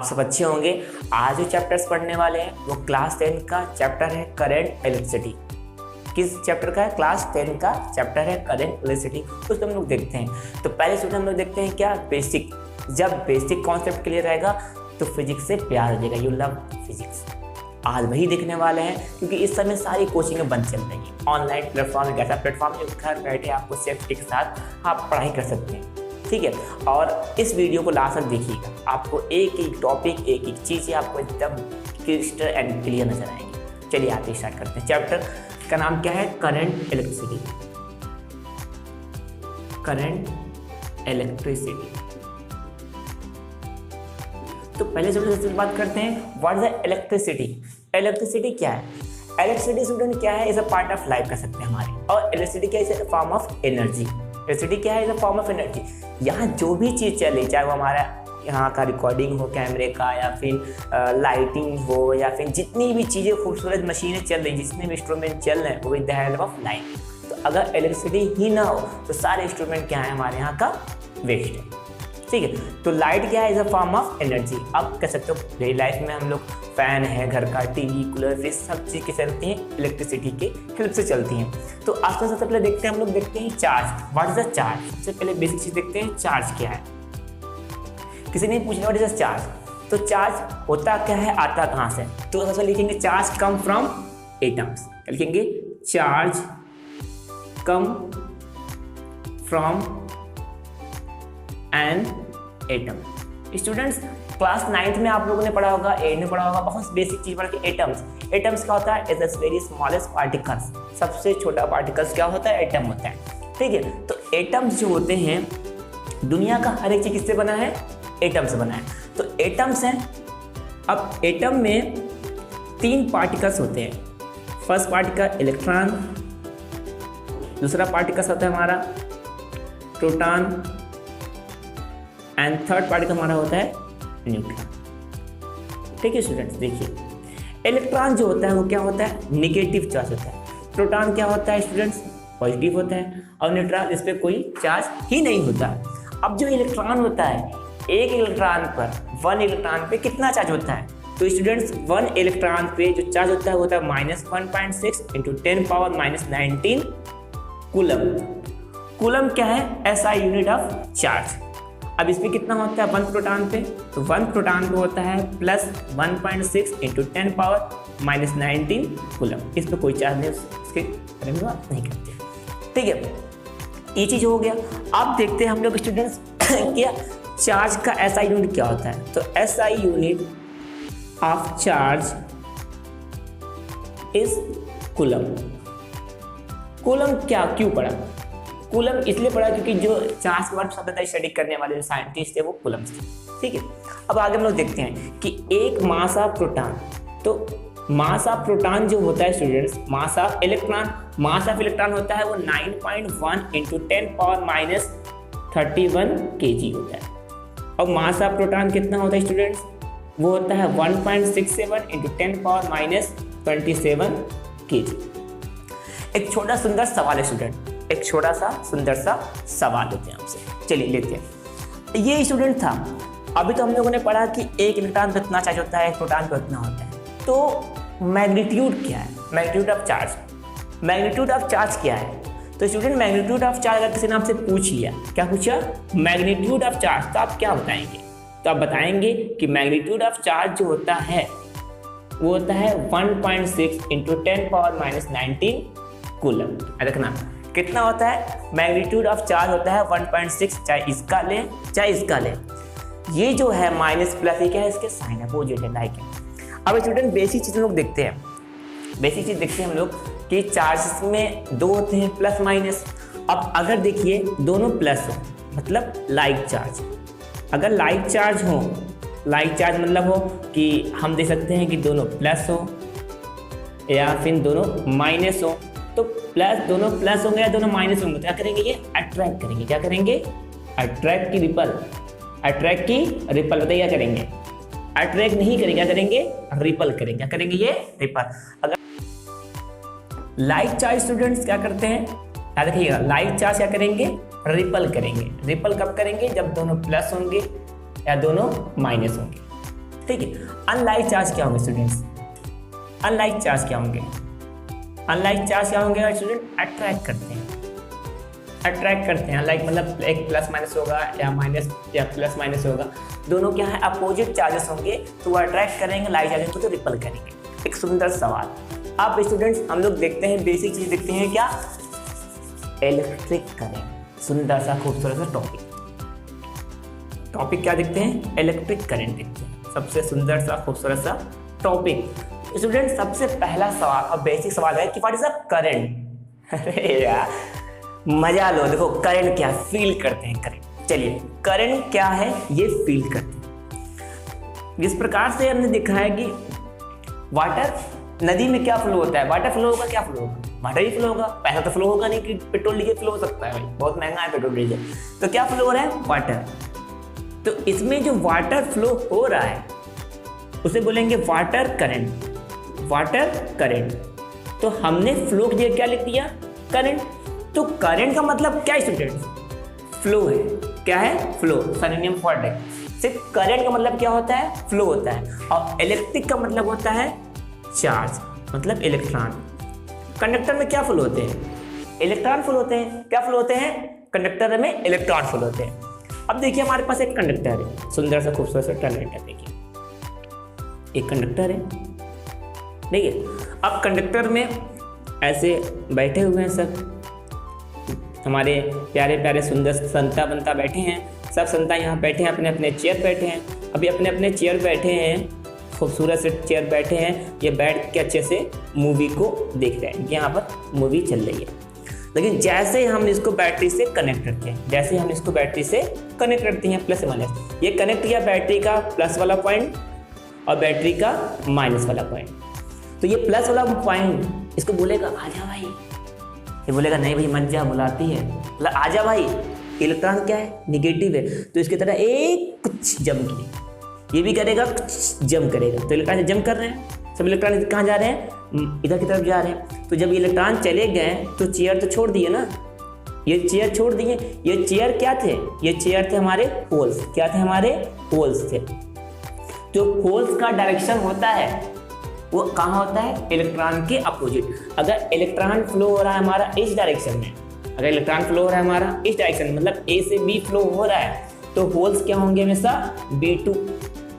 आप सब अच्छे होंगे। आज जो चैप्टर्स पढ़ने वाले हैं वो क्लास 10 का चैप्टर है करंट इलेक्ट्रिसिटी। किस चैप्टर का है? क्लास 10 का चैप्टर है करंट इलेक्ट्रिसिटी। उसको हम लोग देखते हैं। तो पहले स्टूडेंट हम लोग देखते हैं क्या बेसिक। जब बेसिक कॉन्सेप्ट क्लियर रहेगा तो फिजिक्स से प्यार हो जाएगा। You love physics. आज वही देखने वाले हैं क्योंकि इस समय सारी कोचिंगें बंद चल रही हैं। ऑनलाइन प्लेटफॉर्म एक ऐसा प्लेटफॉर्म जो घर बैठे आपको सेफ्टी के साथ आप पढ़ाई कर सकते हैं, ठीक है। और इस वीडियो को लास्ट तक देखिएगा, आपको एक एक टॉपिक एक एक चीज़ें आपको एकदम क्रिस्टल एंड क्लियर नजर आएंगी। चलिए आते स्टार्ट करते हैं। चैप्टर का नाम क्या है? Current electricity. Current electricity. तो पहले सबसे बात करते हैं what is the electricity. Electricity क्या है? इलेक्ट्रिसिटी स्टूडेंट क्या है? Is a part of life कह सकते हैं हमारे। और इलेक्ट्रिसिटी क्या है? Form of energy. इलेक्ट्रिसिटी क्या है? Is a form of energy. यहाँ जो भी चीज़ चले, चाहे वो हमारा यहाँ का रिकॉर्डिंग हो कैमरे का, या फिर लाइटिंग हो, या फिर जितनी भी चीज़ें खूबसूरत मशीनें चल रही, जितने भी इंस्ट्रूमेंट चल रहे हैं वो with the help of light. तो अगर इलेक्ट्रिसिटी ही ना हो तो सारे इंस्ट्रूमेंट क्या है हमारे यहाँ का वेस्ट है, ठीक है। तो लाइट क्या है? Is a form of energy. अब कह सकते हो डेली लाइफ में हम लोग फैन है, घर का टीवी, कूलर, फ्रिज, सब चीज़ कैसे चलती हैं? इलेक्ट्रिसिटी के हेल्प से चलती हैं। तो आज का सबसे पहले देखते हैं हम लोग देखते हैं charge. What is the charge? सबसे पहले बेसिक चीज़ देखते हैं चार्ज क्या है। किसी ने पूछा व्हाट इज द चार्ज, तो चार्ज होता क्या है, आता कहाँ से? तो सबसे लिखेंगे चार्ज कम फ्रॉम एटम्स। लिखेंगे charge come from an atom. Students class 9th में आप लोगों ने पढ़ा होगा, 8 में पढ़ा होगा, बहुत बेसिक चीज पढ़ा कि एटम्स। एटम्स क्या होता है? Is the very smallest particles. सबसे छोटा पार्टिकल्स क्या होता है? एटम होता है, ठीक है। तो एटम्स जो होते हैं, दुनिया का हर एक चीज किससे बना है? एटम से बना है। तो एटम्स हैं। अब एटम में 3 पार्टिकल्स होते हैं। फर्स्ट पार्टिकल इलेक्ट्रॉन, दूसरा पार्टिकल होता है हमारा प्रोटॉन, एंड थर्ड पार्टिकल हमारा होता है न्यूट्रॉन, ठीक है स्टूडेंट्स। देखिए इलेक्ट्रॉन जो होता है वो क्या होता है? नेगेटिव चार्ज होता है। प्रोटॉन क्या होता है स्टूडेंट्स? पॉजिटिव होता है। और न्यूट्रॉन, इस पर कोई चार्ज ही नहीं होता। अब जो इलेक्ट्रॉन होता है, एक इलेक्ट्रॉन पर 1 इलेक्ट्रॉन पे कितना चार्ज होता है? तो स्टूडेंट्स 1 इलेक्ट्रॉन पे जो चार्ज होता है वो होता है -1.6 × 10⁻⁻19 कूलम। कूलम क्या है? SI unit of charge. अब इसमें कितना होता है 1 प्रोटॉन पे? तो 1 प्रोटॉन पे होता है +1.6 × 10⁻⁻19 कूलम। इस पर कोई चार्ज नहीं, इसके बारे में बात नहीं करते, ठीक है। ये चीज़ हो गया। अब देखते हैं हम लोग स्टूडेंट्स क्या चार्ज का SI यूनिट क्या होता है। तो SI unit of charge is coulomb. Coulomb क्या क्यों पढ़ा? कूलम इसलिए पढ़ा क्योंकि जो चार्ज के बारे में सबसे स्टडी करने वाले जो साइंटिस्ट थे वो कूलम थे, ठीक है। अब आगे हम लोग देखते हैं कि एक मास ऑफ प्रोटॉन। तो मास ऑफ प्रोटॉन जो होता है students, mass of electron, mass of electron होता है वो 9.1 × 10⁻31 kg होता है। और मास ऑफ प्रोटॉन कितना होता है स्टूडेंट्स? वो होता है 1.67 × 10⁻27 kg। एक छोटा सुंदर सवाल है स्टूडेंट, एक छोटा सा सुंदर सा सवाल लेते हैं आपसे। चलिए लेते हैं। ये स्टूडेंट था, अभी तो हम लोगों ने पढ़ा कि एक इलेक्ट्रॉन पे इतना चार्ज होता है, एक प्रोटॉन पे इतना होता है। तो मैग्नीट्यूड क्या है? Magnitude of charge. Magnitude of charge क्या है? तो स्टूडेंट मैग्नीट्यूड ऑफ चार्ज अगर किसी ने आपसे पूछ लिया, क्या पूछा? मैग्नीट्यूड ऑफ चार्ज, तो आप क्या बताएंगे? तो आप बताएंगे कि मैग्नीट्यूड ऑफ चार्ज जो होता है वो होता है 1.6 × 10⁻⁻19 कूलम। रखना कितना होता है? मैग्नीट्यूड ऑफ चार्ज होता है 1.6, चाहे इसका ले चाहे इसका ले। ये जो है माइनस प्लस, ये क्या है? इसके साइन अपोजिट है, लाइक है। अब स्टूडेंट बेसिक चीज़ लोग देखते हैं, बेसिक चीज़ देखते हैं हम लोग कि चार्ज में 2 होते हैं प्लस माइनस। अब अगर देखिए दोनों प्लस हो मतलब लाइक चार्ज। अगर लाइक चार्ज हो, लाइक चार्ज मतलब हो कि हम देख सकते हैं कि दोनों प्लस हो या फिर दोनों माइनस हो। तो प्लस, दोनों प्लस होंगे या दोनों माइनस होंगे, तो क्या करेंगे? ये अट्रैक्ट करेंगे। क्या करेंगे? अट्रैक्ट की रिपल। अट्रैक्ट की रिपल, बताइए क्या करेंगे? अट्रैक्ट नहीं करेंगे, क्या करेंगे? रिपल करेंगे। क्या करेंगे? ये रिपल। अगर लाइक चार्ज स्टूडेंट्स क्या करते हैं? याद रखिएगा, लाइक चार्ज क्या करेंगे? रिपल करेंगे। रिपल कब करेंगे? जब दोनों प्लस होंगे या दोनों माइनस होंगे। ठीक है। अनलाइक चार्ज क्या होंगे स्टूडेंट्स? अनलाइक चार्ज क्या होंगे? अनलाइक चार्ज क्या होंगे स्टूडेंट? अट्रैक्ट करते हैं, अट्रैक्ट करते हैं। लाइक मतलब एक प्लस माइनस होगा या माइनस या प्लस माइनस होगा, दोनों क्या है अपोजिट चार्जेस होंगे, तो वो अट्रैक्ट करेंगे, लाइक चार्जेस को तो रिपल करेंगे। एक सुंदर सवाल। अब स्टूडेंट्स हम लोग देखते हैं, बेसिक चीज देखते हैं क्या? Electric current. सुंदर सा खूबसूरत सा टॉपिक क्या देखते हैं? इलेक्ट्रिक करंट देखते हैं। सबसे सुंदर सा खूबसूरत सा टॉपिक। स्टूडेंट सबसे पहला सवाल और बेसिक सवाल है कि व्हाट इज अ करंट? अरे यार मजा लो, देखो करंट क्या फील करते हैं करंट। चलिए करंट क्या है ये फील करते हैं। जिस प्रकार से हमने देखा है कि वाटर नदी में क्या फ्लो होता है? वाटर फ्लो होगा, क्या फ्लो होगा? वाटर ही फ्लो होगा। पैसा तो फ्लो होगा नहीं कि पेट्रोल डीजल फ्लो हो सकता है, भाई बहुत महंगा है पेट्रोल डीजल। तो क्या फ्लो हो रहा है? वाटर। तो इसमें जो वाटर फ्लो हो रहा है उसे बोलेंगे वाटर करंट, वाटर करंट। तो हमने फ्लो के लिए क्या लिख दिया? करंट। तो करंट का मतलब क्या है स्टूडेंट्स? फ्लो है। क्या है? फ्लो, सिनोनिम वर्ड है। सिर्फ करंट का मतलब क्या होता है? फ्लो होता है। और इलेक्ट्रिक का मतलब होता है चार्ज, मतलब इलेक्ट्रॉन। कंडक्टर में क्या फ्लो होते हैं? इलेक्ट्रॉन फ्लो होते हैं। क्या फ्लो होते हैं? कंडक्टर में इलेक्ट्रॉन फ्लो होते हैं। अब देखिए हमारे पास एक कंडक्टर है, सुंदर सा खूबसूरत सा कंडक्टर। देखिए एक कंडक्टर है, देखिए। अब कंडक्टर में ऐसे बैठे हुए हैं सब हमारे प्यारे प्यारे सुंदर संता बनता बैठे हैं। सब संता यहाँ बैठे हैं, अपने अपने चेयर बैठे हैं। अभी अपने अपने चेयर बैठे हैं, खूबसूरत से चेयर बैठे हैं। ये बैठ के अच्छे से मूवी को देख रहे हैं। यहाँ पर मूवी चल रही है। लेकिन जैसे ही हम इसको बैटरी से कनेक्ट करते हैं, जैसे हम इसको बैटरी से कनेक्ट करते हैं प्लस माइनस, ये कनेक्ट किया बैटरी का प्लस वाला पॉइंट और बैटरी का माइनस वाला पॉइंट। तो ये प्लस वाला पॉइंट इसको बोलेगा आजा भाई, ये बोलेगा नहीं भाई मत जा, बुलाती है, बोला आजा भाई। इलेक्ट्रॉन क्या है? निगेटिव है, तो इसकी तरह एक कुछ जम किए, ये भी करेगा कुछ जम करेगा। तो इलेक्ट्रॉन जम कर रहे हैं, सब इलेक्ट्रॉन कहाँ जा रहे हैं? इधर की तरफ जा रहे हैं। तो जब इलेक्ट्रॉन चले गए तो चेयर तो छोड़ दिए ना, ये चेयर छोड़ दिए। ये चेयर क्या थे? ये चेयर थे हमारे होल्स। क्या थे? हमारे होल्स थे। जो होल्स का डायरेक्शन होता है वो कहाँ होता है? इलेक्ट्रॉन के अपोजिट। अगर इलेक्ट्रॉन फ्लो हो रहा है हमारा इस डायरेक्शन में, अगर इलेक्ट्रॉन फ्लो हो रहा है हमारा इस डायरेक्शन में, मतलब ए से बी फ्लो हो रहा है, तो होल्स क्या होंगे? हमेशा बी टू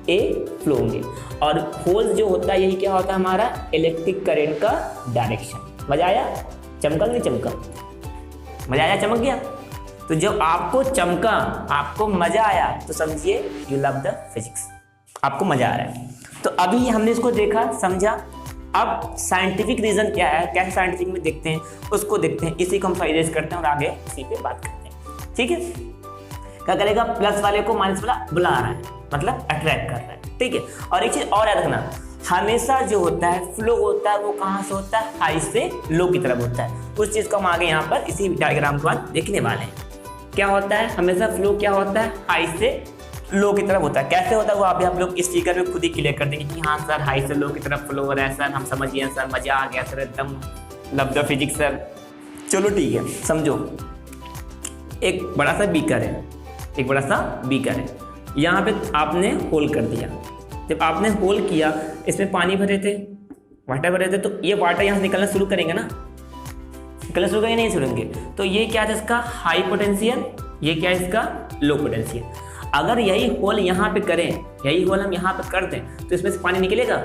ए फ्लो होंगे। और होल्स जो होता है यही क्या होता है? हमारा इलेक्ट्रिक करंट का डायरेक्शन। मजा आया? चमका नहीं चमका? मजा आया? चमक गया? तो जब आपको चमका, आपको मजा आया, तो समझिए यू लव द फिजिक्स, आपको मजा आ रहा है। तो अभी हमने इसको देखा, समझा। अब साइंटिफिक रीजन क्या है, कैसे साइंटिफिक में देखते हैं उसको देखते हैं। इसी को हम फाइनेंस करते हैं और आगे इसी पे बात करते हैं। ठीक है, क्या करेगा? प्लस वाले को माइनस वाला बुला रहा है, मतलब अट्रैक्ट कर रहा है। ठीक है, और एक चीज और याद रखना, हमेशा जो होता है फ्लो होता है वो कहाँ से होता है? हाई से लो की तरफ होता है। उस चीज को हम आगे यहाँ पर इसी डायग्राम के बाद देखने वाले हैं। क्या होता है? हमेशा फ्लो क्या होता है? हाई से लो की तरफ होता है। कैसे होता है वो आप लोग इस फिगर में खुद ही क्लियर कर देंगे कि हाँ सर हाई से लो की तरफ फ्लो हो रहा है सर, हम समझ गए सर, मजा आ गया सर, एकदम लव द फिजिक्स सर। चलो ठीक है, समझो। एक बड़ा सा बीकर है, एक बड़ा सा बीकर है। यहाँ पे आपने होल कर दिया। जब आपने होल किया, इसमें पानी भरे थे, वाटर भरे थे, तो ये वाटर यहाँ से निकलना शुरू करेंगे ना, निकलना शुरू करेंगे नहीं छोड़ेंगे। तो ये क्या है? इसका हाई पोटेंशियल, ये क्या है? इसका लो पोटेंशियल। अगर यही होल यहाँ पे करें, यही होल हम यहाँ पे कर दें, तो इसमें से पानी निकलेगा?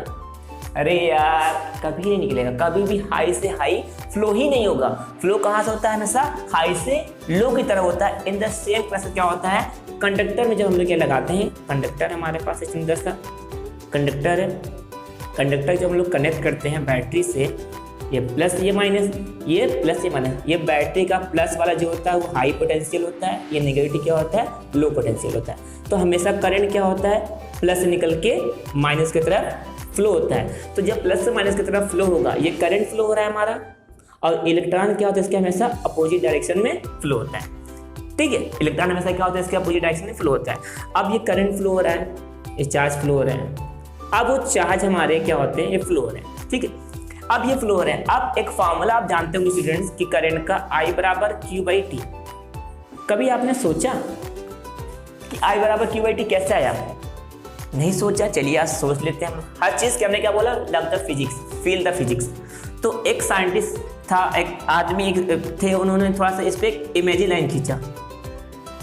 अरे यार कभी नहीं निकलेगा, कभी भी हाई से हाई फ्लो ही नहीं होगा। फ्लो कहाँ से होता है? हमेशा हाई से लो की तरफ होता है। इन द सेम प्रोसेस क्या होता है? कंडक्टर में जब हम लोग क्या लगाते हैं, कंडक्टर हमारे पास एक सुंदर सा कंडक्टर है। कंडक्टर जब हम लोग कनेक्ट करते हैं बैटरी से, ये प्लस ये माइनस, ये प्लस ये माइनस, ये बैटरी का प्लस वाला जो होता है वो हाई पोटेंशियल होता है, ये नेगेटिव क्या होता है? लो पोटेंशियल होता है। तो हमेशा करंट क्या होता है? प्लस से निकल के माइनस की तरफ फ्लो होता है। तो जब प्लस से माइनस की तरफ फ्लो होगा, ये करंट फ्लो हो रहा है हमारा, और इलेक्ट्रॉन क्या होता है? इसके हमेशा अपोजिट डायरेक्शन में फ्लो होता है। ठीक है, इलेक्ट्रॉन हमेशा क्या होता है? इसके अपोजिट डायरेक्शन में फ्लो होता है। अब ये करंट फ्लो हो रहा है, ये चार्ज फ्लो हो रहे हैं। अब वो चार्ज हमारे क्या होते हैं? ये फ्लो हो रहे हैं। ठीक है, अब ये फ्लो हो रहे हैं। अब एक फॉर्मूला आप जानते होंगे स्टूडेंट्स कि करंट का I बराबर Q/T। कभी आपने सोचा कि I बराबर Q/T कैसे आया? नहीं सोचा, चलिए आज सोच लेते हैं हम। हर चीज़ के हमने क्या बोला, love the physics, feel the physics. तो एक साइंटिस्ट था, एक आदमी थे, उन्होंने थोड़ा सा इस पर एक इमेजिन लाइन खींचा।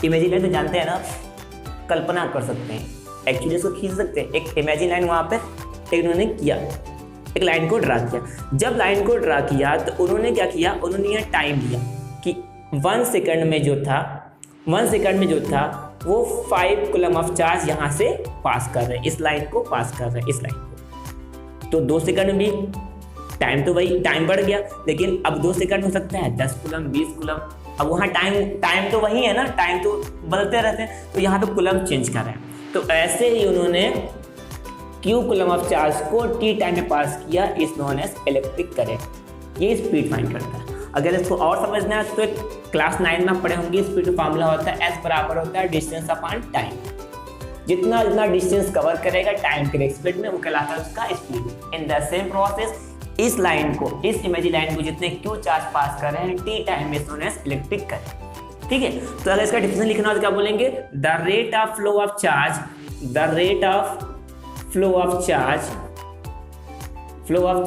इमेजिन लाइन तो जानते हैं ना, कल्पना कर सकते हैं, एक्चुअली इसको खींच सकते हैं। एक इमेजिन लाइन वहाँ पे उन्होंने किया, एक लाइन को ड्रा किया। जब लाइन को ड्रा किया तो उन्होंने क्या किया, उन्होंने यह टाइम दिया कि 1 सेकंड में जो था वो 5 कूलम ऑफ चार्ज यहाँ से पास कर रहे हैं, इस लाइन को पास कर रहे हैं, इस लाइन को। तो 2 सेकंड में भी टाइम तो वही, टाइम बढ़ गया, लेकिन अब 2 सेकंड हो सकता है 10 कूलम, 20 कूलम। अब वहाँ टाइम तो वही है ना, टाइम तो बदलते रहते हैं, तो यहाँ पे कूलम चेंज कर रहे हैं। तो ऐसे ही उन्होंने Q कूलम ऑफ चार्ज को T टाइम में पास किया, is known as electric current. ये स्पीड फाइंड करता है। अगर इसको और समझना है तो एक क्लास 9 में पढ़े होंगे, स्पीड का फार्मूला होता है S बराबर होता है डिस्टेंस अपॉन टाइम। जितना डिस्टेंस कवर करेगा टाइम के स्पीड में, वो कहलाता है उसका speed. In the same process इस लाइन को, इस इमेजिन लाइन को जितने Q चार्ज पास कर रहे हैं T टाइम में, is known as electric current. ठीक है, तो अगर इसका डिफिनेशन लिखना हो तो क्या बोलेंगे, the rate of flow of charge, the rate of flow of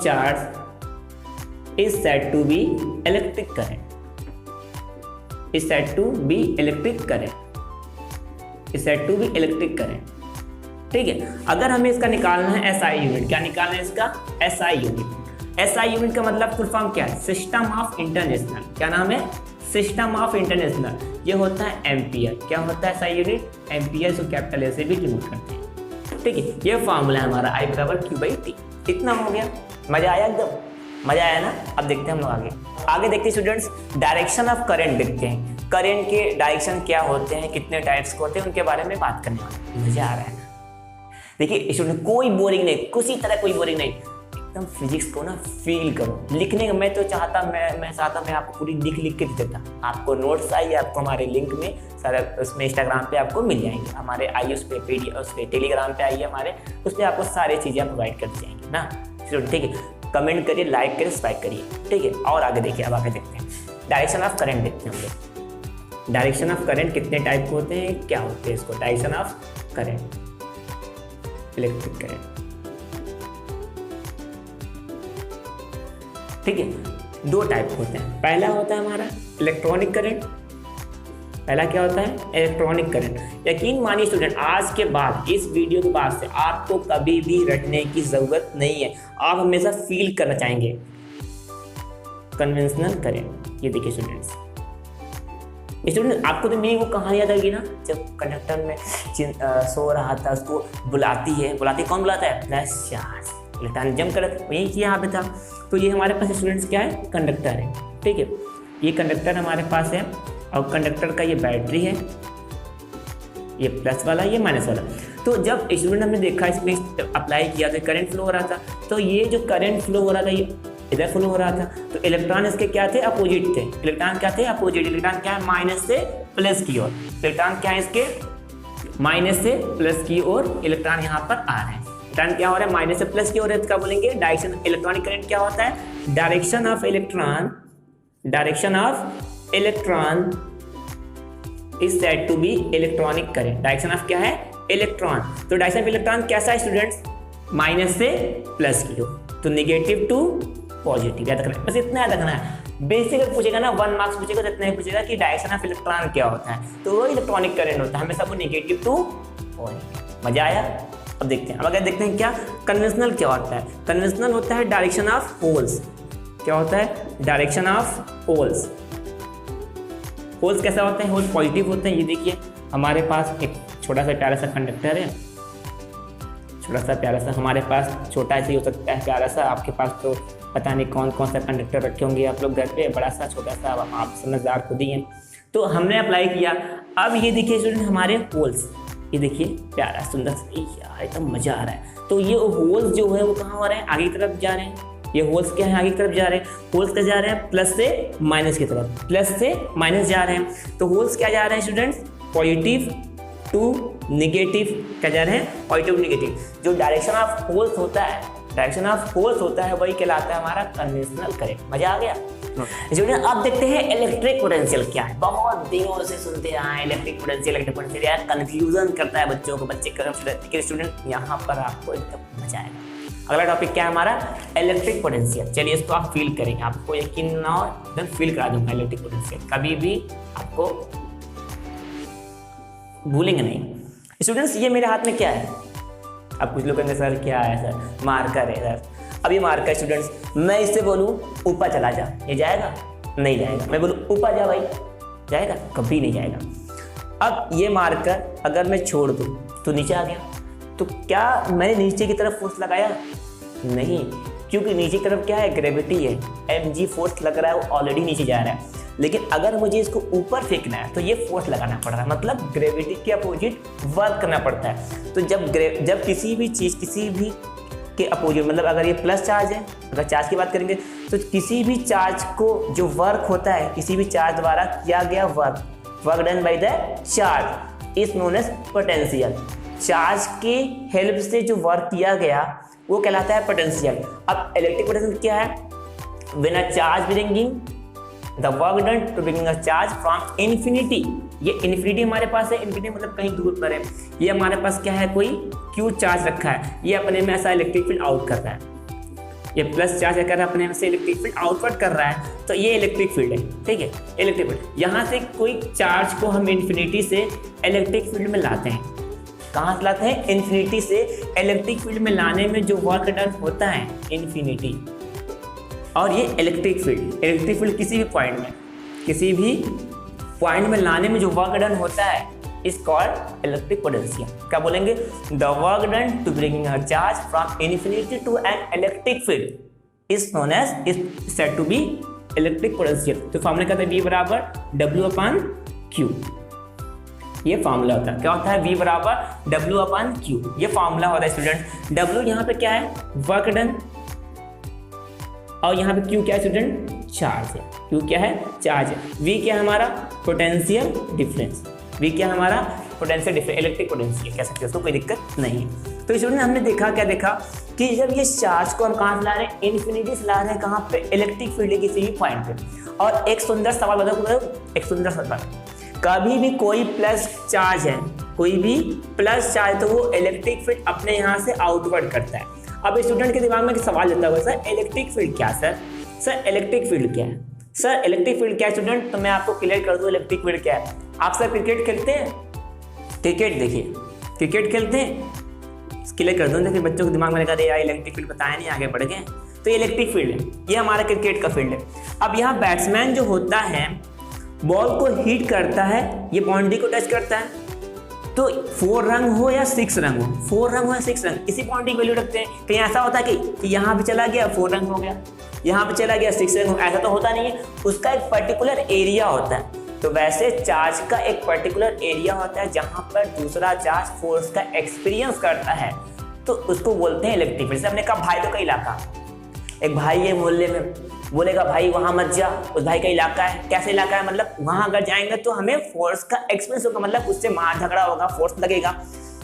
charge is said to be electric current, is said to be electric current, is said to be electric current। ठीक है, अगर हमें इसका निकालना है SI यूनिट, क्या निकालना है इसका, SI यूनिट। SI यूनिट का मतलब फुल फॉर्म क्या है, सिस्टम ऑफ इंटरनेशनल। क्या नाम है, सिस्टम ऑफ इंटरनेशनल। ये होता है एम्पियर। क्या होता है SI यूनिट, एम्पियर, जो कैपिटल ए से भी डिनोट करते हैं। ठीक है, ये फार्मूला है हमारा I बराबर Q/T। इतना हो गया, मजा आया, एकदम मजा आया ना। अब देखते हैं हम लोग आगे देखते हैं स्टूडेंट्स, डायरेक्शन ऑफ करंट देखते हैं। करंट के डायरेक्शन क्या होते हैं, कितने टाइप्स के होते हैं, उनके बारे में बात करने वाले। मजा आ रहा है ना। देखिए स्टूडेंट, कोई बोरिंग नहीं, किसी तरह कोई बोरिंग नहीं, एकदम फिजिक्स को ना फील करो। लिखने का मैं चाहता मैं आपको पूरी लिख के देता। आपको नोट्स आइए, आपको हमारे लिंक में सारा उसमें इंस्टाग्राम पे आपको मिल जाएंगे, हमारे आइए उस पर उस पर टेलीग्राम पे आइए हमारे, उस पर आपको सारी चीज़ें प्रोवाइड कर दी जाएंगी ना। ठीक है, कमेंट करिए, लाइक करिए, सब्सक्राइब करिए। ठीक है, और आगे देखिए, अब आगे देखते हैं डायरेक्शन ऑफ करंट देखते हैं हम लोग। डायरेक्शन ऑफ करंट कितने टाइप के होते हैं, क्या होते हैं इसको, direction of current, electric current. ठीक है, 2 टाइप होते हैं। पहला होता है हमारा इलेक्ट्रॉनिक करंट। पहला क्या होता है, इलेक्ट्रॉनिक करंट। यकीन मानिए स्टूडेंट, आज के बाद, इस वीडियो के बाद से आपको कभी भी रटने की जरूरत नहीं है। आप हमेशा फील करना चाहेंगे कन्वेंशनल करंट। ये देखिए स्टूडेंट्स, आपको तो मेरी वो कहानी याद आएगी ना, जब कंडक्टर में सो रहा था, उसको बुलाती कौन बुलाता है, प्लस चार्ज, इलेक्ट्रॉन जंप कर, यही यहाँ पे था। तो ये हमारे पास स्टूडेंट्स क्या है, कंडक्टर है। ठीक है, ये कंडक्टर हमारे पास है, और कंडक्टर का ये बैटरी है, ये प्लस वाला, ये माइनस वाला। तो जब स्टूडेंट हमने देखा, इसमें अप्लाई किया तो करंट फ्लो हो रहा था। तो ये जो करंट फ्लो हो रहा था, ये इधर फ्लो हो रहा था। तो इलेक्ट्रॉन इसके क्या थे, अपोजिट थे। इलेक्ट्रॉन क्या थे, अपोजिट। इलेक्ट्रॉन क्या है, माइनस से प्लस की ओर। इलेक्ट्रॉन क्या है, इसके माइनस से प्लस की ओर इलेक्ट्रॉन यहाँ पर आ रहे हैं। इलेक्ट्रॉन क्या हो रहा है, माइनस से प्लस की ओर है, तो क्या बोलेंगे, डायरेक्शन। इलेक्ट्रॉनिक करंट क्या होता है, direction of electron, direction of electron is said to be electronic current. Direction of क्या है, इलेक्ट्रॉन। तो डायरेक्शन ऑफ इलेक्ट्रॉन कैसा है स्टूडेंट्स, माइनस से प्लस की ओर, तो नेगेटिव टू पॉजिटिव। याद रखना है, बस इतना याद रखना है। बेसिक पूछेगा ना, 1 मार्क्स पूछेगा तो इतना ही पूछेगा कि डायरेक्शन ऑफ इलेक्ट्रॉन क्या होता है, तो वो इलेक्ट्रॉनिक करंट होता है, हमेशा वो नेगेटिव टू पॉजिटिव। मजा आया। अब देखते हैं, अब अगर देखते हैं क्या कन्वेंशनल क्या होता है। कन्वेंशनल होता है डायरेक्शन ऑफ होल्स। क्या होता है, डायरेक्शन ऑफ होल्स। होल्स कैसा होता है, होल्स पॉजिटिव होते हैं। ये देखिए हमारे पास एक छोटा सा प्यारा सा कंडक्टर है, छोटा सा प्यारा सा, हमारे पास छोटा ऐसे ही हो सकता है प्यारा सा, आपके पास तो पता नहीं कौन कौन सा कंडक्टर रखे होंगे आप लोग घर पे, बड़ा सा छोटा सा, आप समझदार खुद ही हैं। तो हमने अप्लाई किया। अब ये देखिए स्टूडेंट, हमारे होल्स, ये देखिए प्यारा सुंदर, यार एकदम मजा आ रहा है। तो ये होल्स जो है वो कहाँ हो रहे हैं, आगे की तरफ जा रहे हैं। ये होल्स क्या है, आगे की तरफ जा रहे हैं। होल्स क्या जा रहे हैं, प्लस से माइनस की तरफ, प्लस से माइनस जा रहे हैं। तो होल्स क्या जा रहे हैं स्टूडेंट्स, पॉजिटिव टू निगेटिव। क्या जा रहे हैं, पॉजिटिव निगेटिव। जो डायरेक्शन ऑफ होल्स होता है, डायरेक्शन ऑफ होल्स होता है, वही कहलाता है हमारा कन्वेंशनल करंट। मजा आ गया। स्टूडेंट अब देखते हैं इलेक्ट्रिक पोटेंशियल क्या है। बहुत दिनों से सुनते आए इलेक्ट्रिक पोटेंशियल यार कंफ्यूजन करता है बच्चों को, बच्चे के स्टूडेंट यहाँ पर आपको एकदम मजा आएगा। अगला टॉपिक क्या है हमारा, इलेक्ट्रिक पोटेंशियल। चलिए इसको आप फील करेंगे, आपको यकीन ना हो एकदम फील करा दूंगा इलेक्ट्रिक पोटेंशियल, कभी भी आपको भूलेंगे नहीं। स्टूडेंट्स ये मेरे हाथ में क्या है, अब कुछ लोग कहेंगे सर क्या है सर, मार्कर है सर। अब ये मार्कर स्टूडेंट्स, मैं इससे बोलूँ ऊपर चला जा, ये जाएगा? नहीं जाएगा। मैं बोलूँ ऊपर जा भाई, जाएगा? कभी नहीं जाएगा। अब ये मार्कर अगर मैं छोड़ दूँ तो नीचे आ गया, तो क्या मैंने नीचे की तरफ फोर्स लगाया? नहीं, क्योंकि नीचे की तरफ क्या है, ग्रेविटी है, mg फोर्स लग रहा है, वो ऑलरेडी नीचे जा रहा है। लेकिन अगर मुझे इसको ऊपर फेंकना है तो ये फोर्स लगाना पड़ रहा है, मतलब ग्रेविटी के अपोजिट वर्क करना पड़ता है। तो जब किसी भी चीज़ किसी भी के अपोजिट, मतलब अगर ये प्लस चार्ज है, अगर चार्ज की बात करेंगे तो किसी भी चार्ज को जो वर्क होता है, किसी भी चार्ज द्वारा किया गया work done by the charge is known as potential. Charge के हेल्प से जो वर्क किया गया वो कहलाता है पोटेंशियल। अब इलेक्ट्रिक पोटेंशियल क्या है, when a charge bringing the work done to bringing a charge from infinity, ये इन्फिनिटी हमारे पास है, इन्फिनिटी मतलब कहीं दूर पर है, ये हमारे पास क्या है, कोई क्यू चार्ज रखा है, ये अपने में ऐसा इलेक्ट्रिक फील्ड आउट कर रहा है, ये प्लस चार्ज कर रहा है अपने में से इलेक्ट्रिक फील्ड आउटवर्ड कर रहा है, तो ये इलेक्ट्रिक फील्ड है, ठीक है, इलेक्ट्रिक फील्ड। यहाँ से कोई चार्ज को हम इन्फिनिटी से इलेक्ट्रिक फील्ड में लाते हैं, कहाँ से लाते हैं, इन्फिनिटी से इलेक्ट्रिक फील्ड में लाने में जो वर्क डन होता है इन्फिनिटी, और ये इलेक्ट्रिक फील्ड किसी भी पॉइंट में लाने में जो वर्क डन होता है इज कॉल्ड इलेक्ट्रिक पोटेंशियल। क्या बोलेंगे, the work done to bringing a charge from infinity to an electric field is known as is said to be electric potential. तो फॉर्मूला क्या था, V बराबर W/Q, ये formula होता है। क्या होता है, V बराबर W/Q, ये फॉर्मूला होता है स्टूडेंट। W यहाँ पे क्या है, वर्क डन, और यहाँ पे Q क्या है स्टूडेंट, चार्ज है। Q क्या है, चार्ज है। V क्या है हमारा, पोटेंशियल डिफरेंस, V क्या है हमारा, पोटेंशियल डिफरेंस, इलेक्ट्रिक पोटेंशियल कह सकते हैं उसको, कोई दिक्कत नहीं है। तो स्टूडेंट हमने देखा, क्या देखा कि जब ये चार्ज को हम कहाँ से ला रहे हैं, इन्फिनिटी से ला रहे हैं, कहाँ पे, इलेक्ट्रिक फील्ड किसी भी पॉइंट पे। और एक सुंदर सवाल बताओ, एक सुंदर सवाल, कभी भी कोई प्लस चार्ज है, कोई भी प्लस चार्ज, तो वो इलेक्ट्रिक फील्ड अपने यहाँ से आउटवर्ड करता है। अब स्टूडेंट के दिमाग में सवाल आता है, सर इलेक्ट्रिक फील्ड क्या, सर इलेक्ट्रिक फील्ड क्या है, सर इलेक्ट्रिक फील्ड क्या है स्टूडेंट। तो मैं आपको क्लियर कर दूं इलेक्ट्रिक फील्ड क्या है। आप सर क्रिकेट खेलते हैं, क्रिकेट देखिए, क्रिकेट खेलते हैं, क्लियर कर दूं, देखिए बच्चों के दिमाग में लगा यार इलेक्ट्रिक फील्ड बताया नहीं, आगे बढ़ गए। तो ये इलेक्ट्रिक फील्ड है, ये हमारा क्रिकेट का फील्ड है। अब यहाँ बैट्समैन जो होता है बॉल को हिट करता है, ये बाउंड्री को टच करता है, तो 4 रंग हो या 6 रंग हो, 4 रंग हो या 6 रंग, इसी बाउंड्री की वैल्यू रखते हैं। कहीं ऐसा होता है कि यहाँ पे चला गया 4 रंग हो गया, यहाँ पे चला गया 6 रंग हो, ऐसा तो होता नहीं है। उसका एक पर्टिकुलर एरिया होता है। तो वैसे चार्ज का एक पर्टिकुलर एरिया होता है जहाँ पर दूसरा चार्ज फोर्स का एक्सपीरियंस करता है, तो उसको बोलते हैं इलेक्ट्रिक फील्ड। जैसे हमने कहा भाई तो का इलाका, एक भाई है मोहल्ले में, बोलेगा भाई वहां मत जा, उस भाई का इलाका है, कैसे इलाका है, मतलब वहां अगर जाएंगे तो हमें फोर्स का एक्सपीरियंस होगा, मतलब उससे मार झगड़ा होगा, फोर्स लगेगा।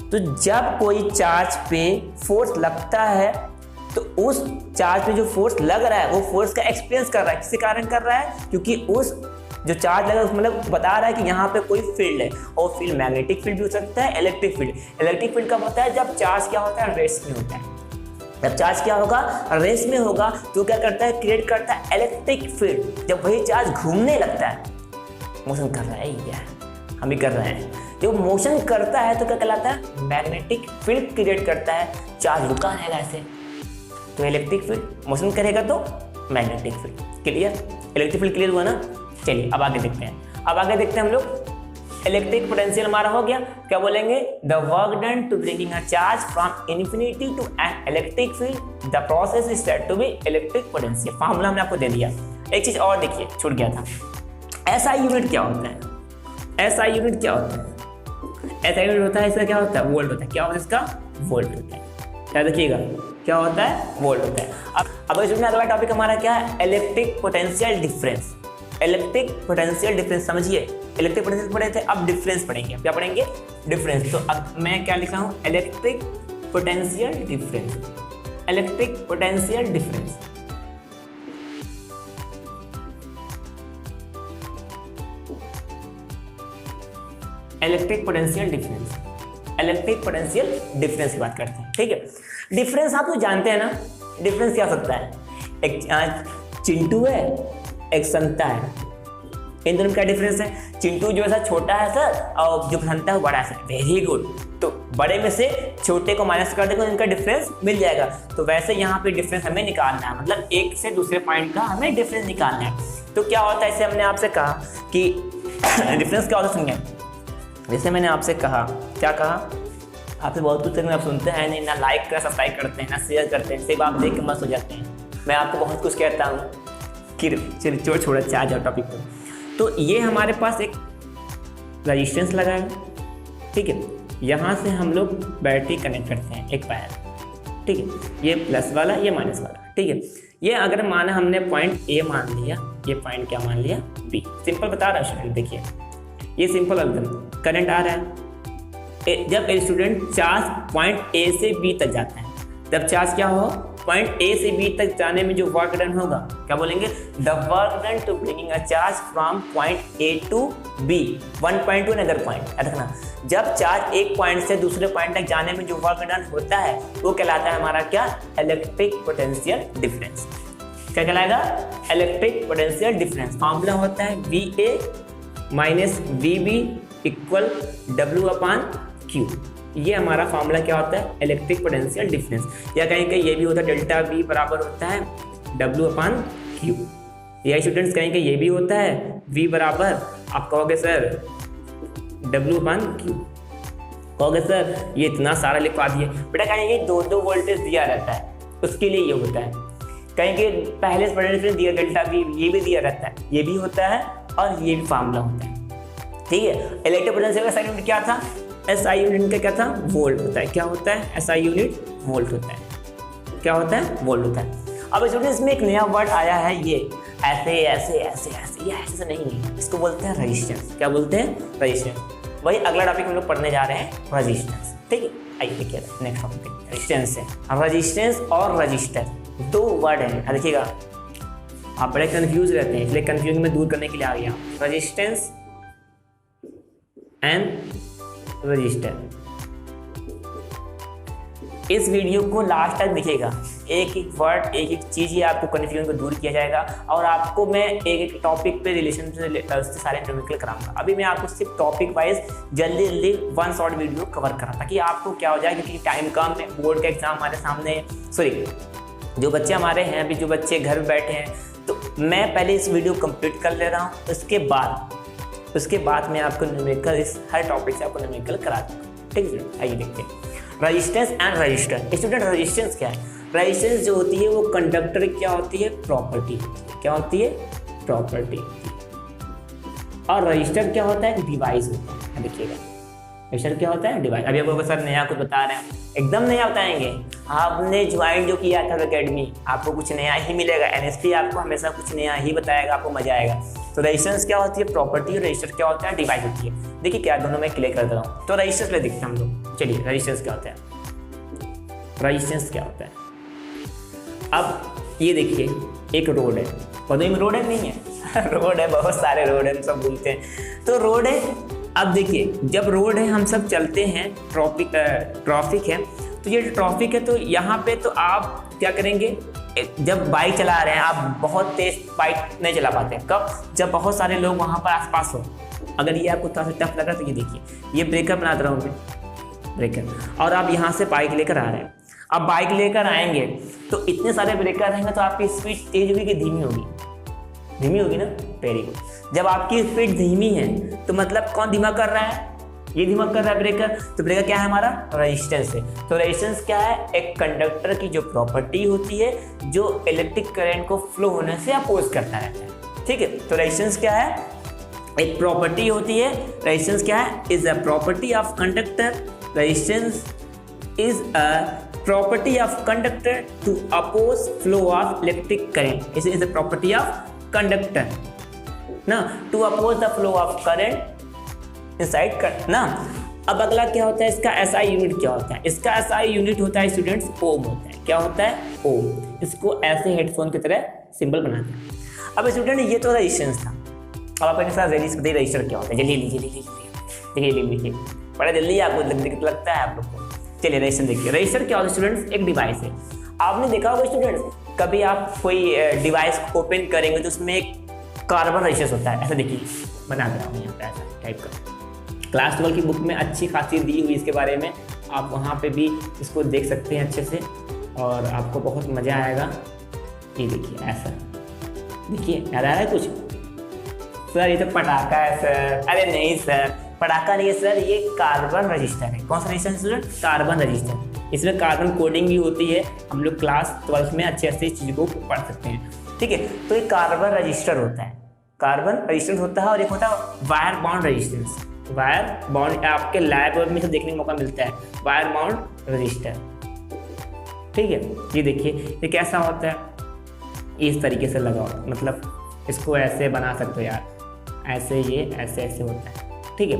तो जब कोई चार्ज पे फोर्स लगता है तो उस चार्ज पे जो फोर्स लग रहा है वो फोर्स का एक्सपीरियंस कर रहा है, किसी कारण कर रहा है, क्योंकि उस जो चार्ज लगा उसमें मतलब बता रहा है कि यहाँ पे कोई फील्ड है, और फील्ड मैग्नेटिक फील्ड भी हो सकता है, इलेक्ट्रिक फील्ड। इलेक्ट्रिक फील्ड कब होता है, जब चार्ज क्या होता है, रेस्ट में होता है। जब चार्ज क्या होगा, रेस में होगा, तो क्या करता है, क्रिएट करता है इलेक्ट्रिक फील्ड। जब वही चार्ज घूमने लगता है, मोशन कर रहा है, ये हम भी कर रहे हैं, जब मोशन करता है तो क्या कहलाता है, मैग्नेटिक फील्ड क्रिएट करता है। चार्ज रुका रहेगा ऐसे, तो इलेक्ट्रिक फील्ड, मोशन करेगा तो magnetic field. Clear, electric field clear हुआ ना। चलिए अब आगे देखते हैं, अब आगे देखते हैं हम लोग। इलेक्ट्रिक पोटेंशियल हमारा हो गया, क्या बोलेंगे, the work done to bringing a charge from infinity to an electric field, the process is said to be electric potential. Formula हमने आपको दे दिया। एक चीज और देखिए, छूट गया था, एसआई यूनिट क्या होता है, एसआई यूनिट क्या होता है, एसआई यूनिट होता है, इसका क्या होता है, वोल्ट होता है। क्या होता है इसका, वोल्ट होता है। क्या देखिएगा, क्या होता है, वोल्ट होता है। अब इसमें अगला टॉपिक हमारा क्या है, electric potential difference. Electric potential difference समझिए, इलेक्ट्रिक पोटेंशियल पढ़े थे, अब डिफरेंस पढ़ेंगे। क्या पढ़ेंगे, डिफरेंस। तो अब मैं क्या लिख रहा हूँ, electric potential difference, electric potential difference. Electric potential difference, electric potential difference की बात करते हैं। ठीक है, डिफरेंस आप तो जानते हैं ना, डिफरेंस क्या हो सकता है, एक चिंटू है एक संता है, इन दोनों का डिफरेंस है। चिंटू जो है छोटा है सर और जो संता है वो बड़ा है सर, वेरी गुड। तो बड़े में से छोटे को माइनस कर देंगे तो इनका डिफरेंस मिल जाएगा। तो वैसे यहाँ पे डिफरेंस हमें निकालना है, मतलब एक से दूसरे पॉइंट का हमें डिफरेंस निकालना है। तो क्या होता है, इसे हमने आपसे कहा कि डिफरेंस क्या होता है, सुनिए। जैसे मैंने आपसे कहा, क्या कहा आपसे, बहुत कुछ आप सुनते हैं नहीं, ना लाइक कर सब्सक्राइब करते हैं, ना शेयर करते हैं, सिर्फ आप देख के मस्त हो जाते हैं। मैं आपको बहुत कुछ कहता हूँ कि चलिए छोड़ अच्छा आ जाओ टॉपिक पर। तो ये हमारे पास एक रेजिस्टेंस लगा है, ठीक है, यहाँ से हम लोग बैटरी कनेक्ट करते हैं एक वायर, ठीक है, ये प्लस वाला ये माइनस वाला, ठीक है। ये अगर माना हमने पॉइंट ए मान लिया, ये पॉइंट क्या मान लिया बी, सिंपल बता रहा है स्टूडेंट, देखिए ये सिंपल एकदम करंट आ रहा है। जब एक स्टूडेंट चार्ज पॉइंट ए से बी तक जाता है, जब चार्ज क्या हो पॉइंट ए से बी तक जाने में जो वर्क डन होगा, क्या बोलेंगे, the work done to bringing a charge from point A to B, one point to another point. रखना, जब चार्ज एक पॉइंट से दूसरे पॉइंट तक जाने में जो वर्क डन होता है वो कहलाता है हमारा क्या, इलेक्ट्रिक पोटेंशियल डिफरेंस। क्या कहलाएगा, इलेक्ट्रिक पोटेंशियल डिफरेंस। फॉर्मूला होता है VA minus VB equal W/Q। ये हमारा फॉर्मूला क्या होता है, इलेक्ट्रिक पोटेंशियल डिफरेंस। या कहीं कहीं ये भी होता है डेल्टा V बराबर होता है W/Q। या स्टूडेंट्स कहीं कहीं ये भी होता है V बराबर, आप कहोगे सर W/Q, कहोगे सर ये इतना सारा लिखवा दिए। बेटा कहीं दो वोल्टेज दिया रहता है, उसके लिए ये होता है। कहीं के पहले से डिफरेंस दिया डेल्टा V, ये भी दिया रहता है, ये भी होता है और ये भी फार्मूला होता है, ठीक है। इलेक्ट्रिक पोटेंशियल का साइन यूनिट क्या था, SI यूनिट का क्या था, वोल्ट होता है। क्या होता है, SI यूनिट वोल्ट होता है। क्या होता है, वोल्ट होता है। अब स्टूडेंट्स में एक नया वर्ड आया है, ये ऐसे ऐसे ऐसे ऐसे, ये ऐसे से नहीं है, इसको बोलते हैं रेजिस्टेंस। क्या बोलते हैं, रेजिस्टेंस। वही अगला टॉपिक हम लोग पढ़ने जा रहे हैं, रेजिस्टेंस, ठीक है। आइए देखिए नेक्स्ट टॉपिक रेजिस्टेंस है। रेजिस्टेंस और रजिस्टर दो वर्ड हैं, देखिएगा आप बड़े कंफ्यूज रहते हैं, इसलिए कंफ्यूजन में दूर करने के लिए आ गया, रेजिस्टेंस एंड रजिस्टर। इस वीडियो को लास्ट तक देखिएगा, एक एक वर्ड एक एक चीज़ ही आपको कन्फ्यूजन को दूर किया जाएगा और आपको मैं एक एक टॉपिक पे रिलेशन से सारे न्यूमेरिकल कराऊंगा। अभी मैं आपको सिर्फ टॉपिक वाइज जल्दी जल्दी वन शॉर्ट वीडियो कवर करा ताकि आपको क्या हो जाए, क्योंकि टाइम कम है, बोर्ड का एग्जाम हमारे सामने, सॉरी जो बच्चे हमारे हैं अभी, जो बच्चे घर में बैठे हैं, तो मैं पहले इस वीडियो कंप्लीट कर ले रहा हूँ, उसके बाद मैं आपको न्यूमेरिकल इस हर टॉपिक से आपको न्यूमेरिकल करा दूँगा, ठीक है। आइए देखते हैं resistance and register. Student resistance क्या है, रेजिस्टेंस जो होती है वो कंडक्टर क्या होती है, प्रॉपर्टी। क्या होती है, प्रॉपर्टी। और रजिस्टर क्या होता है, डिवाइस होता है। देखिएगा रजिस्टर क्या होता है, डिवाइस। अभी आपको सर नया कुछ बता रहे हैं, एकदम नया बताएंगे। आपने ज्वाइन जो किया था अकेडमी, आपको कुछ नया ही मिलेगा। NST आपको हमेशा कुछ नया ही बताएगा, आपको मजा आएगा। तो रेजिस्टेंस क्या होती है, प्रॉपर्टी, और रजिस्टर क्या होता है, डिवाइस होती है। देखिए क्या दोनों में क्लियर कर दे रहा हूँ। तो रजिस्टेंस ले देखते हैं हम लोग, चलिए रेजिस्टेंस क्या होता है, रेजिस्टेंस क्या होता है। अब ये देखिए एक रोड है, पौधे में रोड है नहीं है रोड है, बहुत सारे रोड है, सब घूमते हैं। तो रोड है, अब देखिए जब रोड है हम सब चलते हैं, ट्रैफिक है, तो ये ट्रैफिक है, तो यहाँ पे तो आप क्या करेंगे, जब बाइक चला रहे हैं आप बहुत तेज बाइक नहीं चला पाते। कब, जब बहुत सारे लोग वहाँ पर आसपास हो। अगर ये आपको थोड़ा सा टफ लग रहा है तो ये देखिए, ये ब्रेकर बना रहा हूँ मैं, ब्रेकर, और आप यहाँ से बाइक लेकर आ रहे हैं। अब बाइक लेकर आएंगे तो इतने सारे ब्रेकर रहेंगे तो आपकी स्पीड तेज होगी कि धीमी होगी, धीमी होगी ना, वेरी गुड। जब आपकी स्पीड धीमी है तो मतलब कौन धीमा कर रहा है, ये धीमा कर रहा है ब्रेकर। तो ब्रेकर क्या है हमारा, रेजिस्टेंस है। तो रेजिस्टेंस क्या है, एक कंडक्टर की जो प्रॉपर्टी होती है जो इलेक्ट्रिक करंट को फ्लो होने से अपोज करता रहता है, ठीक है। तो रेजिस्टेंस क्या है, एक प्रॉपर्टी होती है। रेजिस्टेंस क्या है, is a property of conductor. Resistance is a property of conductor to oppose flow of electric current. This is a property of conductor ना, to oppose the flow of current inside ना। अब अगला क्या होता है, इसका SI यूनिट क्या होता है, इसका SI यूनिट होता है स्टूडेंट्स ओम होता है। क्या होता है, ओम। इसको ऐसे हेडफोन की तरह सिंबल बनाते हैं। अब स्टूडेंट ये तो रेजिस्टेंस था, अब अपने साथ रजिस्टर क्या होता है, जल्दी लीजिए। देखिए लिखिए, बड़ा जल्दी आपको लगता है आप लोग को। चलिए रजिस्टर देखिए, रजिस्टर क्या होता है स्टूडेंट्स, एक डिवाइस है। आपने देखा होगा स्टूडेंट्स, कभी आप कोई डिवाइस ओपन करेंगे तो उसमें एक कार्बन रजिस्टर होता है, ऐसा देखिए बना दे रहा हूँ यहाँ पे ऐसा टाइप का। क्लास 12 की बुक में अच्छी खासी दी हुई इसके बारे में, आप वहाँ पे भी इसको देख सकते हैं अच्छे से और आपको बहुत मज़ा आएगा। ये देखिए ऐसा, देखिए याद आ रहा है कुछ? सर ये तो पटाखा है सर। अरे नहीं सर, पटाखा नहीं है सर, ये कार्बन रजिस्टर है। कौन सा रजिस्टर है स्टूडेंट? Carbon register. इसमें कार्बन कोडिंग भी होती है, हम लोग क्लास 12 में अच्छे से इस चीज़ को पढ़ सकते हैं, ठीक है। तो ये कार्बन रजिस्टर होता है, कार्बन रजिस्टेंस होता है। और एक होता है wire bound resistance. Wire bound आपके लैब में से देखने का मौका मिलता है, वायर बाउंड रजिस्टर, ठीक है। ये देखिए ये कैसा होता है, इस तरीके से लगाओ, मतलब इसको ऐसे बना सकते हो यार, ऐसे ये ऐसे ऐसे होता है, ठीक है,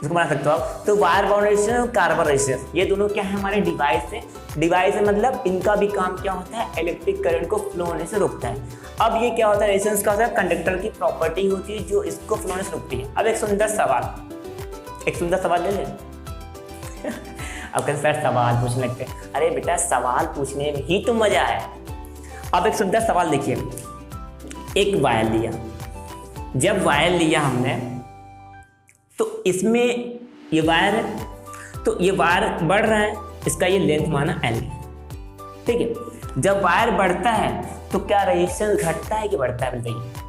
इसको बना सकते हो आप। तो वायर बाउंड रेजिस्टेंस और कार्बन रेजिस्टेंस, ये दोनों क्या है हमारे डिवाइस है। डिवाइस है मतलब इनका भी काम क्या होता है, इलेक्ट्रिक करंट को फ्लो होने से रोकता है। अब ये क्या होता है, रेजिस्टेंस का होता है कंडक्टर की प्रॉपर्टी होती है जो इसको फ्लो होने से रोकती है। अब एक सुंदर सवाल ले लें। अब कहते सर सवाल पूछने लगते हैं, अरे बेटा सवाल पूछने में ही तो मजा है। अब एक सुंदर सवाल देखिए, एक वायर लिया, जब वायर लिया हमने तो इसमें ये वायर है, तो ये वायर बढ़ रहा है, इसका ये लेंथ माना L, ठीक है। जब वायर बढ़ता है तो क्या रेजिस्टेंस घटता है कि बढ़ता है, बताइए।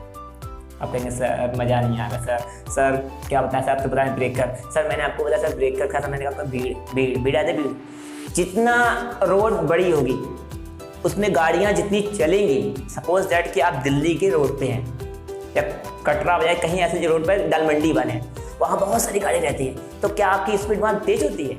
आप कहेंगे सर मज़ा नहीं आ रहा सर क्या बताएं सर, आप तो बताएं ब्रेकर। सर मैंने आपको बताया सर ब्रेकर का, मैंने कहा भीड़ आते भीड़। जितना रोड बड़ी होगी उसमें गाड़ियाँ जितनी चलेंगी, सपोज दैट कि आप दिल्ली के रोड पे हैं या कटरा बजाय कहीं ऐसे जो रोड पर दालमंडी बने, वहाँ बहुत सारी गाड़ी रहती है, तो क्या आपकी स्पीड वहाँ तेज होती है?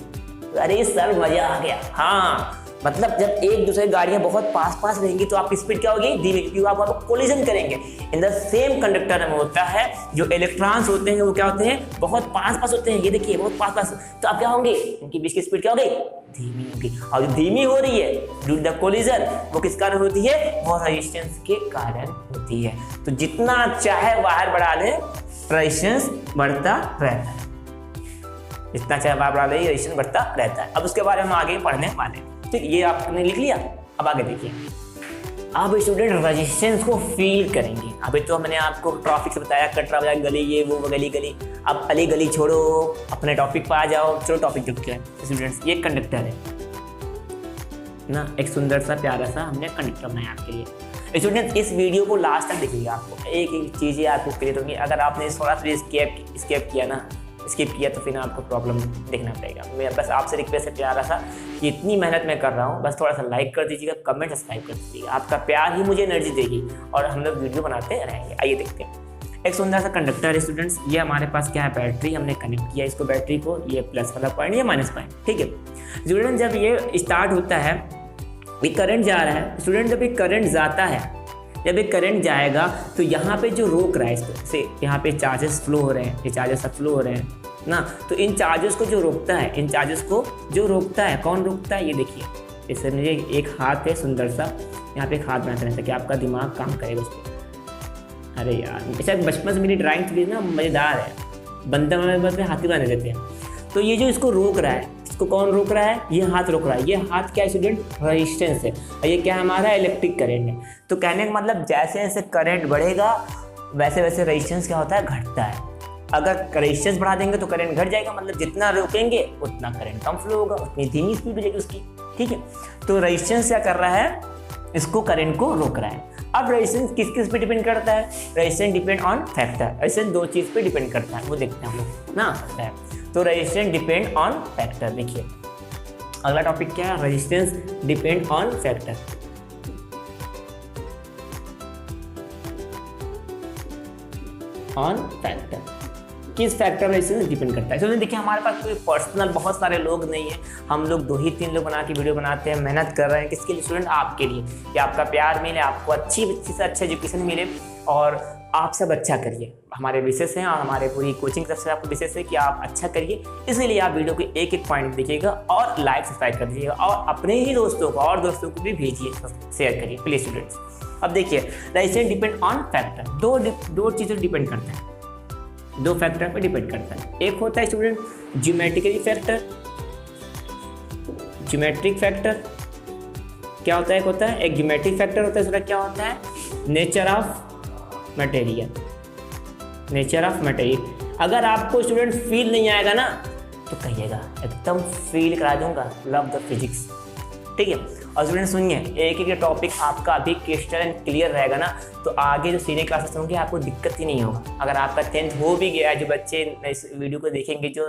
अरे सर मज़ा आ गया। हाँ, मतलब जब एक दूसरे गाड़ियाँ बहुत पास रहेंगी तो आपकी स्पीड क्या होगी, धीमी, क्योंकि आप वहाँ पर कोलिजन करेंगे। इन द सेम कंडक्टर में होता है, जो इलेक्ट्रॉन्स होते हैं वो क्या होते हैं, बहुत पास होते हैं। ये देखिए बहुत पास, तो आप क्या होंगे, इनके बीच की स्पीड क्या हो गई, धीमी होगी। और जो धीमी हो रही है ड्यू टू द कोलिजन, वो किस कारण होती है, वो रेजिस्टेंस के कारण होती है। तो जितना चाहे वायर बढ़ा ले रेजिस्टेंस बढ़ता रहता है, जितना चाहे वायर बढ़ा ले रेजिस्टेंस बढ़ता रहता है। अब उसके बारे में हम आगे पढ़ने वाले हैं, ठीक। ये आपने लिख लिया, अब आगे देखिए। अब स्टूडेंट रेजिस्टेंस को फील करेंगे। अभी तो मैंने आपको टॉपिक से बताया, कटरा बाजार गली, ये वो गली। अब अली गली छोड़ो, अपने टॉपिक पर आ जाओ। चलो टॉपिक देखते हैं स्टूडेंट्स। ये कंडक्टर है ना, एक सुंदर सा प्यारा सा हमने कंडक्टर बनाया आपके लिए। स्टूडेंट्स इस वीडियो को लास्ट तक देखिएगा, आपको एक चीज़ें आपको क्लियर होंगी। अगर आपने थोड़ा सा स्किप किया तो फिर आपको प्रॉब्लम देखना पड़ेगा। मैं बस आपसे रिक्वेस्ट है प्यारा सा कि इतनी मेहनत मैं कर रहा हूँ, बस थोड़ा सा लाइक कर दीजिएगा, कमेंट सब्सक्राइब कर दीजिएगा। आपका प्यार ही मुझे एनर्जी देगी और हम लोग वीडियो बनाते रहेंगे। आइए देखते हैं। एक सुंदर सा कंडक्टर है स्टूडेंट्स, ये हमारे पास क्या है, बैटरी। हमने कनेक्ट किया इसको बैटरी को, ये प्लस वाला पॉइंट, ये माइनस पॉइंट, ठीक है। स्टूडेंट जब ये स्टार्ट होता है, ये करंट जा रहा है स्टूडेंट, जब ये करंट जाता है, जब ये करंट जाएगा तो यहाँ पे जो रोक रहा है इसको से, यहाँ पे चार्जेस फ्लो हो रहे हैं, ये चार्जेस सब फ्लो हो रहे हैं ना, तो इन चार्जेस को जो रोकता है, इन चार्जेस को जो रोकता है, कौन रोकता है, ये देखिए। इससे मुझे एक हाथ है सुंदर सा, यहाँ पे एक हाथ बनाते हैं ताकि आपका दिमाग काम करेगा उसको। अरे यार शायद बचपन से मेरी ड्राइंग थी ना, मज़ेदार है, बंदर में हाथी बना देते हैं। तो ये जो इसको रोक रहा है, इसको कौन रोक रहा है, ये हाथ रोक रहा है। ये हाथ क्या है स्टूडेंट, रेजिस्टेंस है, और ये क्या है हमारा, इलेक्ट्रिक करंट है। तो कहने का मतलब जैसे जैसे करंट बढ़ेगा वैसे वैसे रेजिस्टेंस क्या होता है, घटता है। अगर रेजिस्टेंस बढ़ा देंगे तो करंट घट जाएगा, मतलब जितना रोकेंगे उतना करंट कम फ्लो होगा, उतनी धीमी स्पीड हो जाएगी उसकी, ठीक है। तो रेजिस्टेंस क्या कर रहा है, इसको करंट को रोक रहा है। अब रेजिस्टेंस किस किस पे डिपेंड करता है, resistance depend on factor. Resistance दो चीज़ पे डिपेंड करता है, वो देखते हैं हम लोग ना। तो रेजिस्टेंस डिपेंड ऑन फैक्टर। देखिए अगला टॉपिक क्या है, resistance depend on factor. On factor, किस फैक्टर रेजिस्टेंस डिपेंड करता है। तो देखिए हमारे पास कोई पर्सनल बहुत सारे लोग नहीं है, हम लोग 2 ही 3 लोग बना के वीडियो बनाते हैं, मेहनत कर रहे हैं। किसके लिए स्टूडेंट, आपके लिए, कि आपका प्यार मिले, आपको अच्छी से अच्छा एजुकेशन मिले और आप सब अच्छा करिए। हमारे विशेष हैं और हमारे पूरी कोचिंग तरफ से आपको विशेष है कि आप अच्छा करिए। इसीलिए आप वीडियो के एक एक पॉइंट देखिएगा और लाइक सब्सक्राइब कर दीजिएगा और अपने ही दोस्तों को और दोस्तों को भी भेजिए, शेयर करिए प्लीज स्टूडेंट्स। अब देखिए रेजिस्टेंस डिपेंड ऑन फैक्टर, दो चीज़ें डिपेंड करते हैं। दो फैक्टर पर डिपेंड करता है। एक होता है student geometrically factor, geometric factor क्या होता है, एक होता है एक ज्योमेट्रिक फैक्टर होता है, दूसरा क्या होता है nature of material, nature of material. अगर आपको स्टूडेंट फील नहीं आएगा ना तो कहिएगा, एकदम फील करा दूंगा, लव द फिजिक्स, ठीक है। और स्टूडेंट सुनिए, एक एक टॉपिक आपका अभी क्लियर एंड क्लियर रहेगा ना तो आगे जो सीनियर क्लासेस होंगे आपको दिक्कत ही नहीं होगा। अगर आपका 10th हो भी गया है, जो बच्चे इस वीडियो को देखेंगे, जो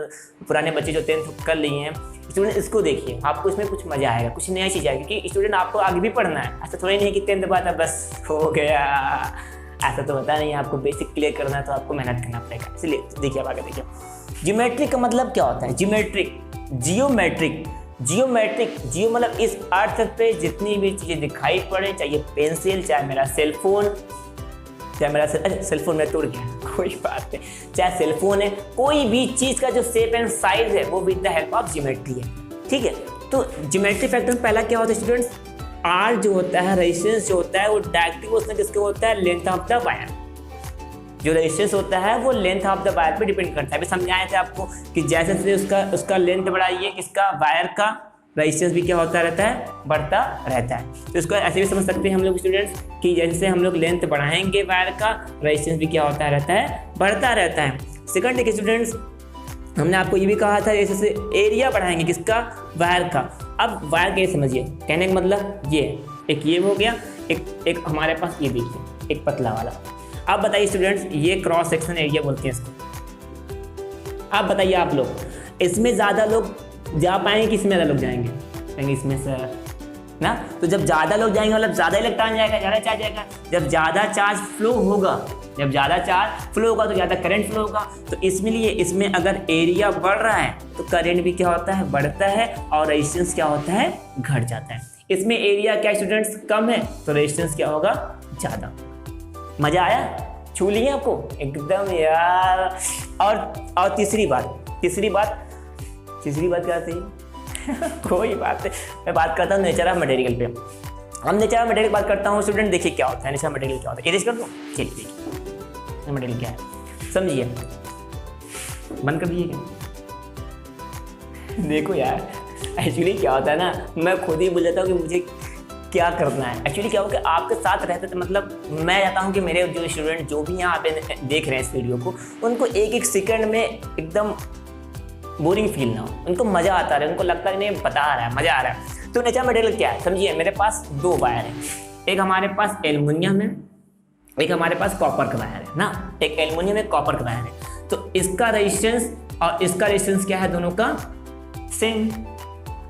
पुराने बच्चे जो 10th कर लिए हैं स्टूडेंट, इसको देखिए, आपको इसमें कुछ मजा आएगा, कुछ नया चीज़ आएगी, क्योंकि स्टूडेंट आपको आगे भी पढ़ना है। ऐसा थोड़ा नहीं है कि 10th बात है बस हो गया, ऐसा तो होता नहीं है। आपको बेसिक क्लियर करना है तो आपको मेहनत करना पड़ेगा। इसलिए देखिए, अब आगे देखिए, ज्योमेट्रिक का मतलब क्या होता है, ज्योमेट्रिक, जियोमेट्रिक, जियोमेट्रिक, जियो मतलब इस अर्थ पे जितनी भी चीज़ें दिखाई पड़े, चाहे पेंसिल, चाहे मेरा सेलफोन, चाहे मेरा सेलफोन में टूट गया कोई बात नहीं, चाहे सेलफोन है, कोई भी चीज़ का जो शेप एंड साइज है वो with the help of geometry है, ठीक है। तो ज्योमेट्री फैक्टर में पहला क्या होता है स्टूडेंट्स, आर जो होता है, रेजिस्टेंस जो होता है वो डायरेक्टली उसमें किसके होता है, लेंथ ऑफ द वायर। जो रेजिस्टेंस होता है वो लेंथ ऑफ द वायर पे डिपेंड करता है। अभी समझाए थे आपको कि जैसे जैसे उसका लेंथ बढ़ाइए, किसका, वायर का, रेजिस्टेंस भी क्या होता रहता है, बढ़ता रहता है। तो इसको ऐसे भी समझ सकते हैं हम लोग स्टूडेंट्स कि जैसे हम लोग लेंथ बढ़ाएंगे वायर का, रेजिस्टेंस भी क्या होता रहता है, बढ़ता रहता है। सेकंड देखिए स्टूडेंट्स, हमने आपको ये भी कहा था जैसे एरिया बढ़ाएंगे किसका, वायर का। अब वायर के समझिए, कहने का मतलब ये एक ये हो गया, एक हमारे पास ये देखिए एक पतला वाला। अब बताइए स्टूडेंट्स, ये क्रॉस सेक्शन एरिया बोलते हैं इसको। अब बताइए आप लोग, इसमें ज़्यादा लोग जा पाएंगे कि इसमें ज़्यादा लोग जाएंगे, कहेंगे इसमें सर ना। तो जब ज़्यादा लोग जाएंगे मतलब ज़्यादा इलेक्ट्रॉन जाएगा, ज़्यादा चार्ज जाएगा। जब ज़्यादा चार्ज फ्लो होगा, जब ज़्यादा चार्ज फ्लो होगा तो ज़्यादा करंट फ्लो होगा। तो इसलिए इसमें अगर एरिया बढ़ रहा है तो करंट भी क्या होता है, बढ़ता है, और रेजिस्टेंस क्या होता है, घट जाता है। इसमें एरिया क्या स्टूडेंट्स कम है तो रेजिस्टेंस क्या होगा, ज़्यादा। मजा आया, छू लिए आपको एकदम यार। और तीसरी बात क्या थी कोई बात नहीं, मैं बात करता हूँ नेचर ऑफ मटेरियल पे। हम नेचर ऑफ मटेरियल बात करता हूँ स्टूडेंट, देखिए क्या होता है नेचर ऑफ मटेरियल, क्या होता है, इरेज कर दो, चलिए देखिए मटेरियल क्या है, समझिए, बंद कर दीजिए क्या। देखो यार, एक्चुअली क्या होता है ना, मैं खुद ही भूल जाता हूँ कि मुझे क्या करना है। एक्चुअली क्या होगा कि आपके साथ रहते थे, मतलब मैं चाहता हूँ कि मेरे जो स्टूडेंट जो भी यहाँ पे देख रहे हैं इस वीडियो को, उनको एक एक सेकंड में एकदम बोरिंग फील ना हो, उनको मज़ा आता रहे, उनको लगता है नहीं बता रहा है, मज़ा आ रहा है। तो नेचर मटेरियल क्या है समझिए, मेरे पास दो वायर है, एक हमारे पास एल्युमिनियम है, एक हमारे पास कॉपर का वायर है ना, एक एल्युमिनियम एक कॉपर का वायर है। तो इसका रेजिस्टेंस और इसका रेजिस्टेंस क्या है, दोनों का सेम।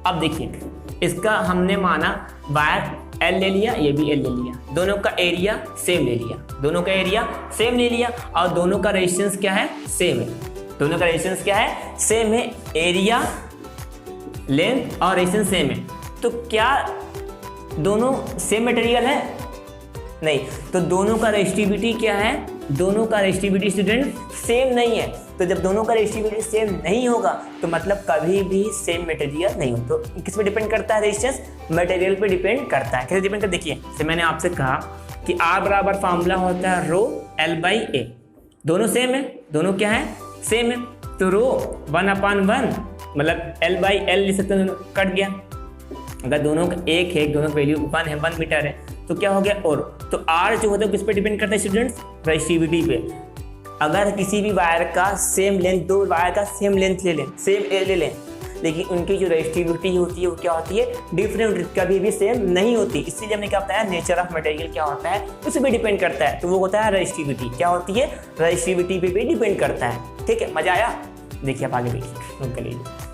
अब देखिए, इसका हमने माना वायर एल ले लिया, ये भी एल ले लिया, दोनों का एरिया सेम ले लिया, दोनों का एरिया सेम ले लिया, और दोनों का रेजिस्टेंस क्या है, सेम है, दोनों का रेजिस्टेंस क्या है, सेम है, एरिया, लेंथ और रेजिस्टेंस सेम है। तो क्या दोनों सेम मटेरियल है, नहीं, तो दोनों का रेजिस्टिविटी क्या है, दोनों का रेजिस्टिविटी स्टूडेंट सेम नहीं है। तो जब दोनों का रेजिस्टिविटी सेम नहीं होगा तो मतलब कभी भी सेम मटेरियल नहीं हो। तो किस पे डिपेंड करता है रेजिस्टेंस, मटेरियल पे डिपेंड करता है। कैसे डिपेंड करता है, देखिए जैसे मैंने आपसे कहा कि आर बराबर फार्मूला होता है रो एल बाई ए, दोनों सेम है, दोनों क्या है, सेम है। तो रो 1/1 मतलब एल बाई एल लिख सकते हैं, दोनों कट गया। अगर दोनों का एक है, दोनों का वैल्यू 1 है, 1 मीटर है, तो क्या हो गया, और तो आर जो होता है किस पे डिपेंड करता है स्टूडेंट्स, रेजिस्टिविटी पे। अगर किसी भी वायर का सेम लेंथ, दो वायर का सेम लेंथ ले लें, सेम एयर ले लें, लेकिन उनकी जो रेजिस्टिविटी होती है वो क्या होती है, डिफरेंट, कभी भी सेम नहीं होती। इसीलिए हमने क्या बताया, नेचर ऑफ मटेरियल क्या होता है, उस पर डिपेंड करता है। तो वो होता है रेजिस्टिविटी, क्या होती है, रेजिस्टिविटी पे भी डिपेंड करता है। ठीक है, मजा आया, देखिए आप आगे देखिए, नोट कर लीजिए।